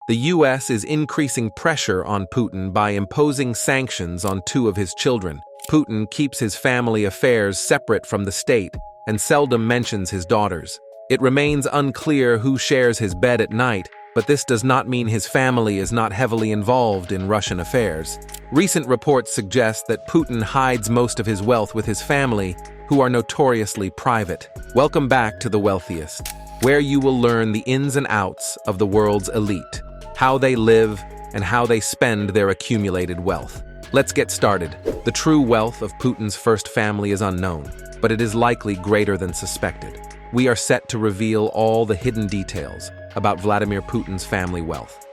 The US is increasing pressure on Putin by imposing sanctions on two of his children. Putin keeps his family affairs separate from the state and seldom mentions his daughters. It remains unclear who shares his bed at night, but this does not mean his family is not heavily involved in Russian affairs. Recent reports suggest that Putin hides most of his wealth with his family, who are notoriously private. Welcome back to The Wealthiest, where you will learn the ins and outs of the world's elite, how they live, and how they spend their accumulated wealth. Let's get started. The true wealth of Putin's first family is unknown, but it is likely greater than suspected. We are set to reveal all the hidden details about Vladimir Putin's family wealth.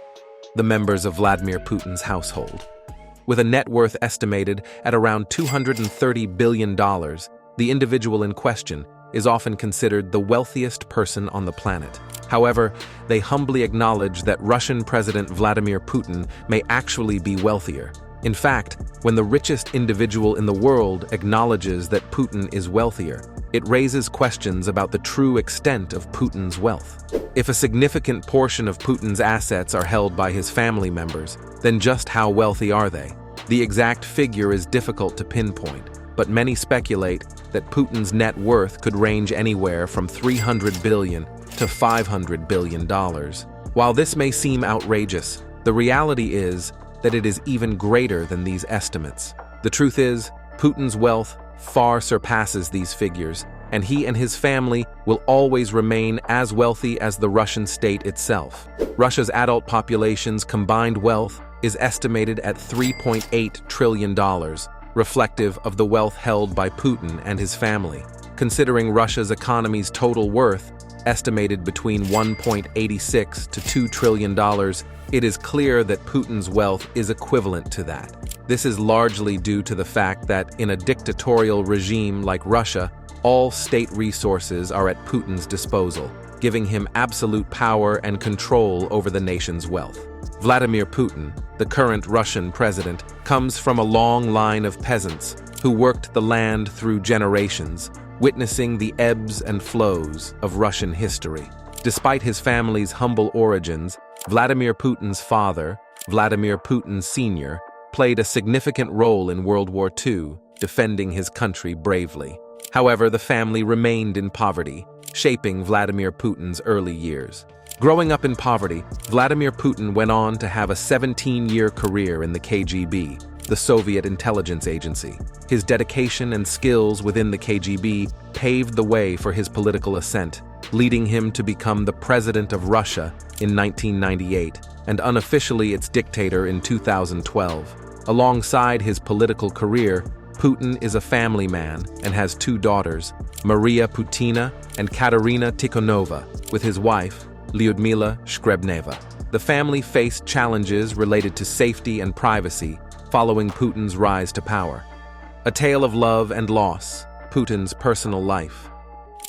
The members of Vladimir Putin's household. With a net worth estimated at around $230 billion, the individual in question is often considered the wealthiest person on the planet. However, they humbly acknowledge that Russian President Vladimir Putin may actually be wealthier. In fact, when the richest individual in the world acknowledges that Putin is wealthier, it raises questions about the true extent of Putin's wealth. If a significant portion of Putin's assets are held by his family members, then just how wealthy are they? The exact figure is difficult to pinpoint, but many speculate that Putin's net worth could range anywhere from $300 billion to $500 billion. While this may seem outrageous, the reality is that it is even greater than these estimates. The truth is, Putin's wealth far surpasses these figures, and he and his family will always remain as wealthy as the Russian state itself. Russia's adult population's combined wealth is estimated at $3.8 trillion, reflective of the wealth held by Putin and his family. Considering Russia's economy's total worth, estimated between $1.86 to $2 trillion, it is clear that Putin's wealth is equivalent to that. This is largely due to the fact that in a dictatorial regime like Russia, all state resources are at Putin's disposal, giving him absolute power and control over the nation's wealth. Vladimir Putin, the current Russian president, comes from a long line of peasants who worked the land through generations, witnessing the ebbs and flows of Russian history. Despite his family's humble origins, Vladimir Putin's father, Vladimir Putin Sr., played a significant role in World War II, defending his country bravely. However, the family remained in poverty, shaping Vladimir Putin's early years. Growing up in poverty, Vladimir Putin went on to have a 17-year career in the KGB, the Soviet intelligence agency. His dedication and skills within the KGB paved the way for his political ascent, leading him to become the president of Russia in 1998 and unofficially its dictator in 2012. Alongside his political career, Putin is a family man and has two daughters, Maria Putina and Katerina Tikhonova, with his wife, Lyudmila Shkrebneva. The family faced challenges related to safety and privacy following Putin's rise to power. A tale of love and loss, Putin's personal life.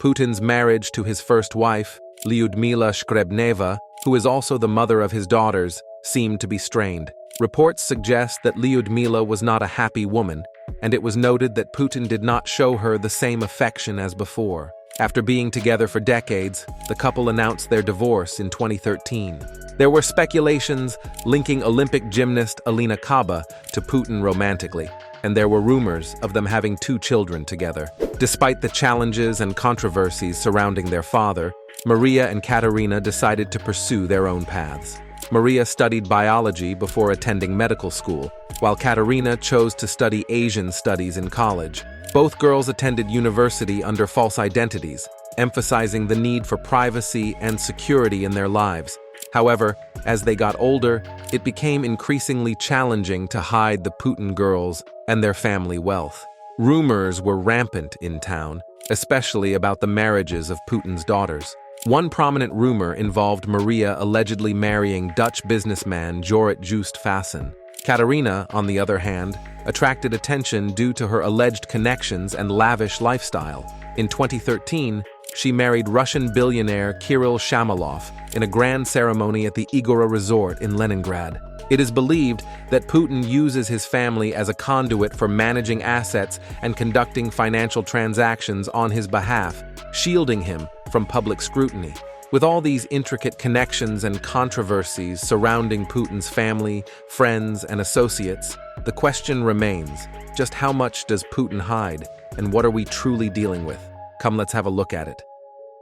Putin's marriage to his first wife, Lyudmila Shkrebneva, who is also the mother of his daughters, seemed to be strained. Reports suggest that Lyudmila was not a happy woman, and it was noted that Putin did not show her the same affection as before. After being together for decades, the couple announced their divorce in 2013. There were speculations linking Olympic gymnast Alina Kaba to Putin romantically, and there were rumors of them having two children together. Despite the challenges and controversies surrounding their father, Maria and Katerina decided to pursue their own paths. Maria studied biology before attending medical school, while Katerina chose to study Asian studies in college. Both girls attended university under false identities, emphasizing the need for privacy and security in their lives. However, as they got older, it became increasingly challenging to hide the Putin girls and their family wealth. Rumors were rampant in town, especially about the marriages of Putin's daughters. One prominent rumor involved Maria allegedly marrying Dutch businessman Jorrit Joost Fassen. Katerina, on the other hand, attracted attention due to her alleged connections and lavish lifestyle. In 2013, she married Russian billionaire Kirill Shamalov in a grand ceremony at the Igora Resort in Leningrad. It is believed that Putin uses his family as a conduit for managing assets and conducting financial transactions on his behalf, shielding him from public scrutiny. With all these intricate connections and controversies surrounding Putin's family, friends, and associates, the question remains, just how much does Putin hide, and what are we truly dealing with? Come, let's have a look at it.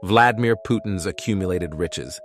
Vladimir Putin's accumulated riches.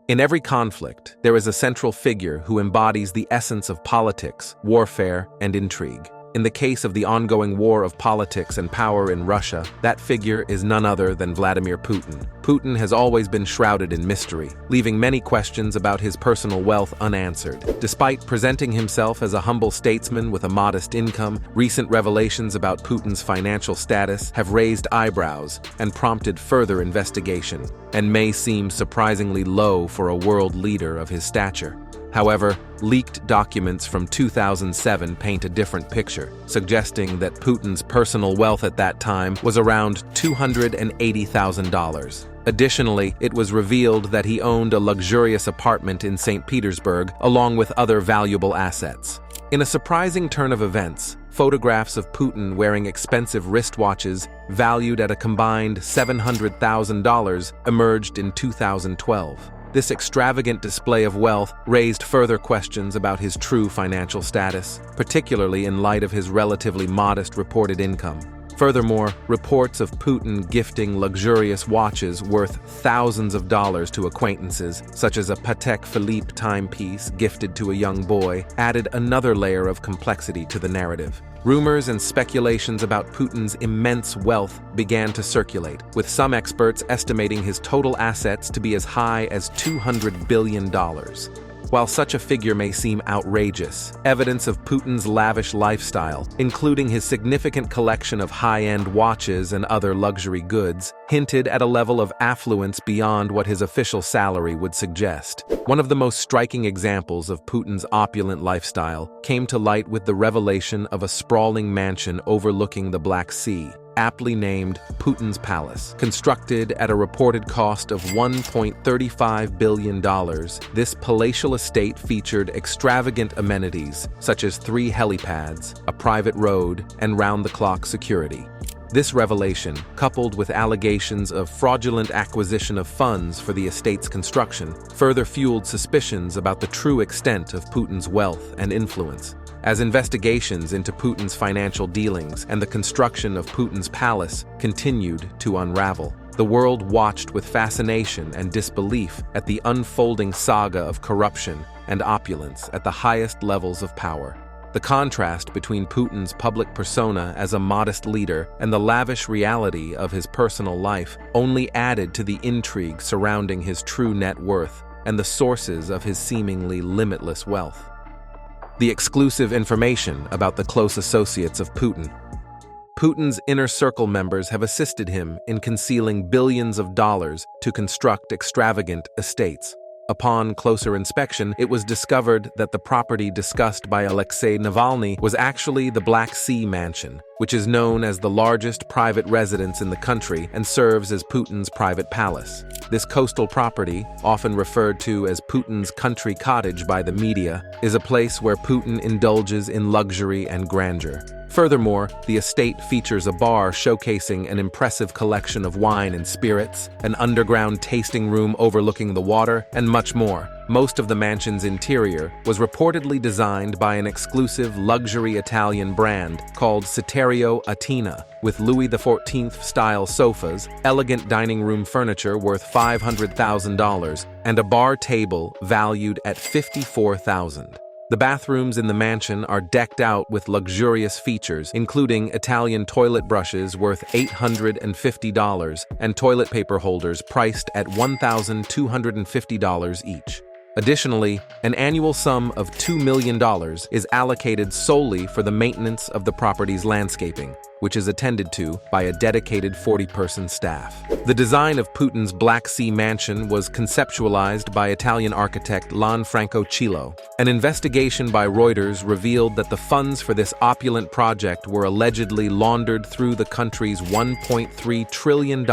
In every conflict, there is a central figure who embodies the essence of politics, warfare, and intrigue. In the case of the ongoing war of politics and power in Russia, that figure is none other than Vladimir Putin. Putin has always been shrouded in mystery, leaving many questions about his personal wealth unanswered. Despite presenting himself as a humble statesman with a modest income, recent revelations about Putin's financial status have raised eyebrows and prompted further investigation, and may seem surprisingly low for a world leader of his stature. However, leaked documents from 2007 paint a different picture, suggesting that Putin's personal wealth at that time was around $280,000. Additionally, it was revealed that he owned a luxurious apartment in St. Petersburg, along with other valuable assets. In a surprising turn of events, photographs of Putin wearing expensive wristwatches valued at a combined $700,000 emerged in 2012. This extravagant display of wealth raised further questions about his true financial status, particularly in light of his relatively modest reported income. Furthermore, reports of Putin gifting luxurious watches worth thousands of dollars to acquaintances, such as a Patek Philippe timepiece gifted to a young boy, added another layer of complexity to the narrative. Rumors and speculations about Putin's immense wealth began to circulate, with some experts estimating his total assets to be as high as $200 billion. While such a figure may seem outrageous, evidence of Putin's lavish lifestyle, including his significant collection of high-end watches and other luxury goods, hinted at a level of affluence beyond what his official salary would suggest. One of the most striking examples of Putin's opulent lifestyle came to light with the revelation of a sprawling mansion overlooking the Black Sea, aptly named Putins Palace. Constructed at a reported cost of $1.35 billion, this palatial estate featured extravagant amenities such as 3 helipads, a private road, and round-the-clock security. This revelation, coupled with allegations of fraudulent acquisition of funds for the estate's construction, further fueled suspicions about the true extent of Putin's wealth and influence. As investigations into Putin's financial dealings and the construction of Putin's palace continued to unravel, the world watched with fascination and disbelief at the unfolding saga of corruption and opulence at the highest levels of power. The contrast between Putin's public persona as a modest leader and the lavish reality of his personal life only added to the intrigue surrounding his true net worth and the sources of his seemingly limitless wealth. The exclusive information about the close associates of Putin. Putin's inner circle members have assisted him in concealing billions of dollars to construct extravagant estates. Upon closer inspection, it was discovered that the property discussed by Alexei Navalny was actually the Black Sea Mansion, which is known as the largest private residence in the country and serves as Putin's private palace. This coastal property, often referred to as Putin's country cottage by the media, is a place where Putin indulges in luxury and grandeur. Furthermore, the estate features a bar showcasing an impressive collection of wine and spirits, an underground tasting room overlooking the water, and much more. Most of the mansion's interior was reportedly designed by an exclusive luxury Italian brand called Citerio Atina, with Louis XIV-style sofas, elegant dining room furniture worth $500,000, and a bar table valued at $54,000. The bathrooms in the mansion are decked out with luxurious features, including Italian toilet brushes worth $850 and toilet paper holders priced at $1,250 each. Additionally, an annual sum of $2 million is allocated solely for the maintenance of the property's landscaping, which is attended to by a dedicated 40-person staff. The design of Putin's Black Sea Mansion was conceptualized by Italian architect Lanfranco Cillo. An investigation by Reuters revealed that the funds for this opulent project were allegedly laundered through the country's $1.3 trillion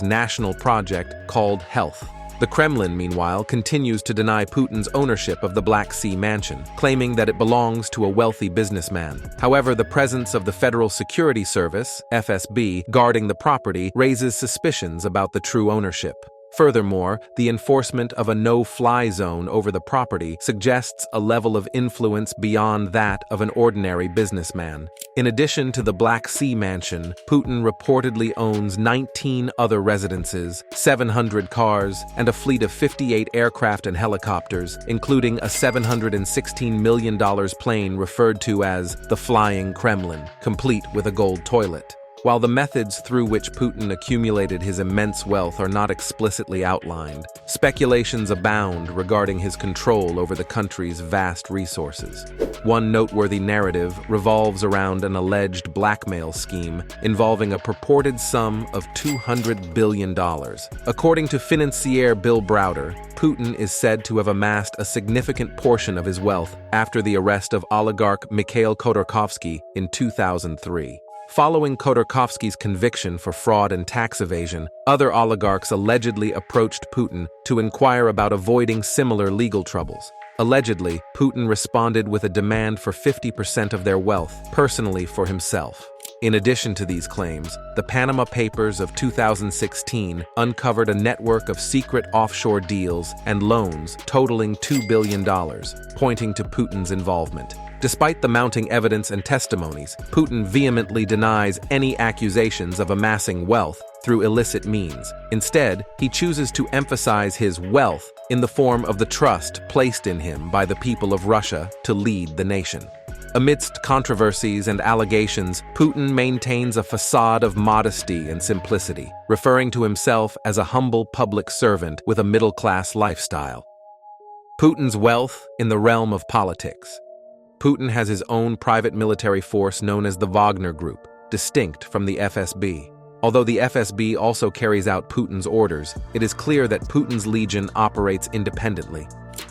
national project called Health. The Kremlin, meanwhile, continues to deny Putin's ownership of the Black Sea Mansion, claiming that it belongs to a wealthy businessman. However, the presence of the Federal Security Service, FSB, guarding the property raises suspicions about the true ownership. Furthermore, the enforcement of a no-fly zone over the property suggests a level of influence beyond that of an ordinary businessman. In addition to the Black Sea mansion, Putin reportedly owns 19 other residences, 700 cars, and a fleet of 58 aircraft and helicopters, including a $716 million plane referred to as the Flying Kremlin, complete with a gold toilet. While the methods through which Putin accumulated his immense wealth are not explicitly outlined, speculations abound regarding his control over the country's vast resources. One noteworthy narrative revolves around an alleged blackmail scheme involving a purported sum of $200 billion. According to financier Bill Browder, Putin is said to have amassed a significant portion of his wealth after the arrest of oligarch Mikhail Khodorkovsky in 2003. Following Khodorkovsky's conviction for fraud and tax evasion, other oligarchs allegedly approached Putin to inquire about avoiding similar legal troubles. Allegedly, Putin responded with a demand for 50% of their wealth, personally for himself. In addition to these claims, the Panama Papers of 2016 uncovered a network of secret offshore deals and loans totaling $2 billion, pointing to Putin's involvement. Despite the mounting evidence and testimonies, Putin vehemently denies any accusations of amassing wealth through illicit means. Instead, he chooses to emphasize his wealth in the form of the trust placed in him by the people of Russia to lead the nation. Amidst controversies and allegations, Putin maintains a facade of modesty and simplicity, referring to himself as a humble public servant with a middle-class lifestyle. Putin's wealth in the realm of politics. Putin has his own private military force known as the Wagner Group, distinct from the FSB. Although the FSB also carries out Putin's orders, it is clear that Putin's legion operates independently.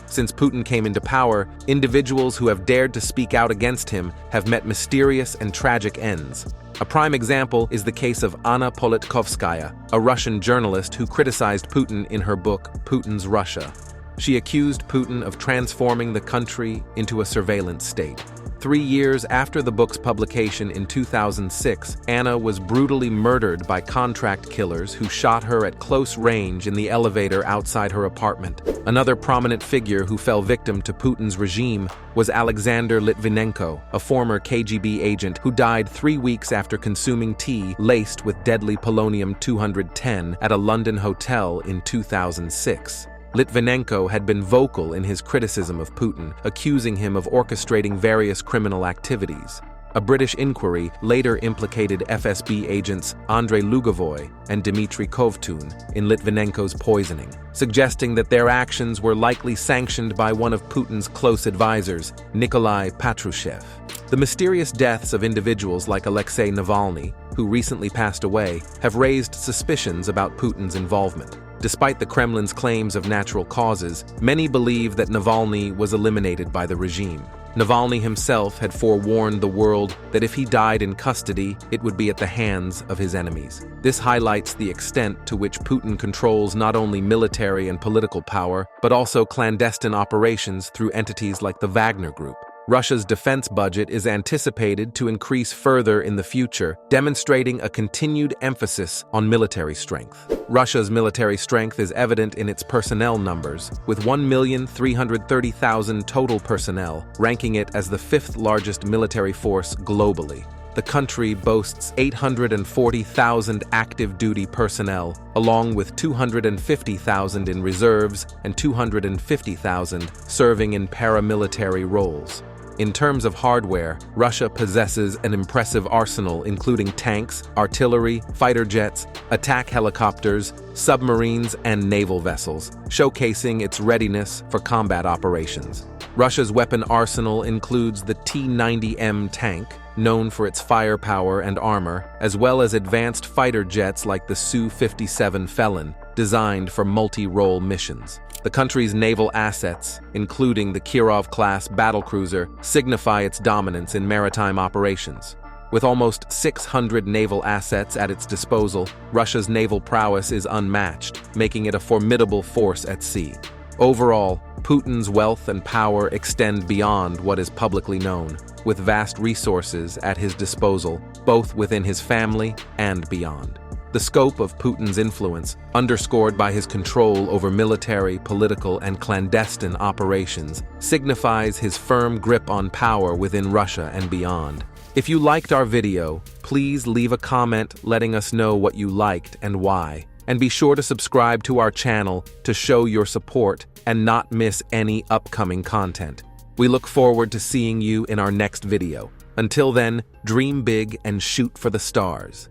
Since Putin came into power, individuals who have dared to speak out against him have met mysterious and tragic ends. A prime example is the case of Anna Politkovskaya, a Russian journalist who criticized Putin in her book, Putin's Russia. She accused Putin of transforming the country into a surveillance state. 3 years after the book's publication in 2006, Anna was brutally murdered by contract killers who shot her at close range in the elevator outside her apartment. Another prominent figure who fell victim to Putin's regime was Alexander Litvinenko, a former KGB agent who died 3 weeks after consuming tea laced with deadly polonium-210 at a London hotel in 2006. Litvinenko had been vocal in his criticism of Putin, accusing him of orchestrating various criminal activities. A British inquiry later implicated FSB agents Andrei Lugovoy and Dmitry Kovtun in Litvinenko's poisoning, suggesting that their actions were likely sanctioned by one of Putin's close advisors, Nikolai Patrushev. The mysterious deaths of individuals like Alexei Navalny, who recently passed away, have raised suspicions about Putin's involvement. Despite the Kremlin's claims of natural causes, many believe that Navalny was eliminated by the regime. Navalny himself had forewarned the world that if he died in custody, it would be at the hands of his enemies. This highlights the extent to which Putin controls not only military and political power, but also clandestine operations through entities like the Wagner Group. Russia's defense budget is anticipated to increase further in the future, demonstrating a continued emphasis on military strength. Russia's military strength is evident in its personnel numbers, with 1,330,000 total personnel, ranking it as the fifth largest military force globally. The country boasts 840,000 active duty personnel, along with 250,000 in reserves and 250,000 serving in paramilitary roles. In terms of hardware, Russia possesses an impressive arsenal including tanks, artillery, fighter jets, attack helicopters, submarines, and naval vessels, showcasing its readiness for combat operations. Russia's weapon arsenal includes the T-90M tank, known for its firepower and armor, as well as advanced fighter jets like the Su-57 Felon, designed for multi-role missions. The country's naval assets, including the Kirov-class battlecruiser, signify its dominance in maritime operations. With almost 600 naval assets at its disposal, Russia's naval prowess is unmatched, making it a formidable force at sea. Overall, Putin's wealth and power extend beyond what is publicly known, with vast resources at his disposal, both within his family and beyond. The scope of Putin's influence, underscored by his control over military, political, and clandestine operations, signifies his firm grip on power within Russia and beyond. If you liked our video, please leave a comment letting us know what you liked and why. And be sure to subscribe to our channel to show your support and not miss any upcoming content. We look forward to seeing you in our next video. Until then, dream big and shoot for the stars.